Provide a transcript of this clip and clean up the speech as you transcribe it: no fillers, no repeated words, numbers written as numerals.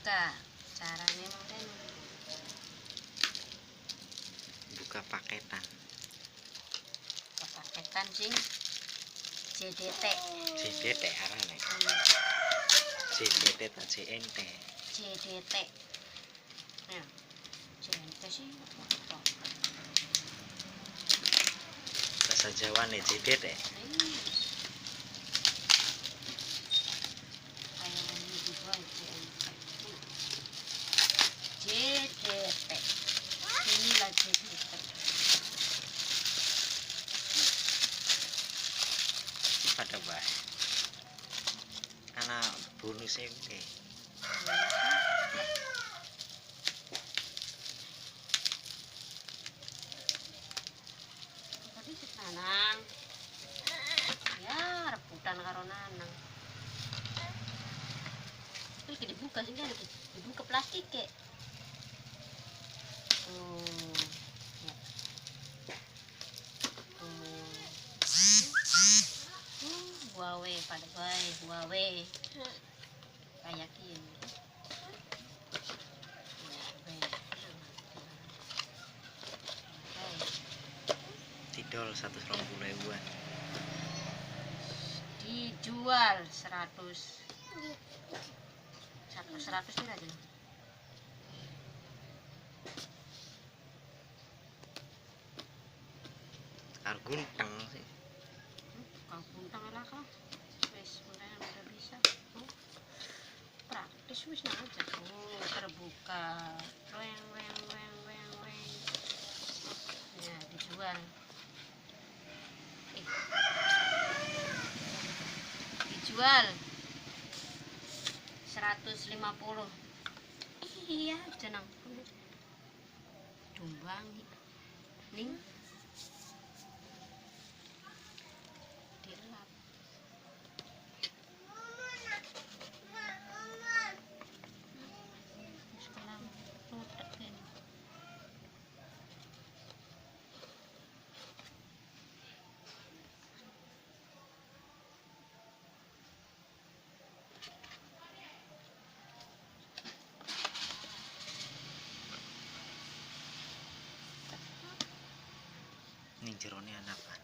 buka caranya mungkin buka paketan sing JDT arane JDT dan JNT ya JNT sih apa bahasa Jawa nih JDT JDT inilah JDT pada baik karena bonusnya oke. tadi Nanang ya rebutan karo Nanang iki dibuka sih kan dibuka plastik kek Huawei pada baik Huawei kayak gini Tidol 120.000-an dijual 100 ini aja Argunteng sih kau puntang lah kah wis udah bisa praktis wis aja terbuka reng ya dijual dijual 150 iya jenang tumbang ning dilap sekarang utek ini ning jerone anapan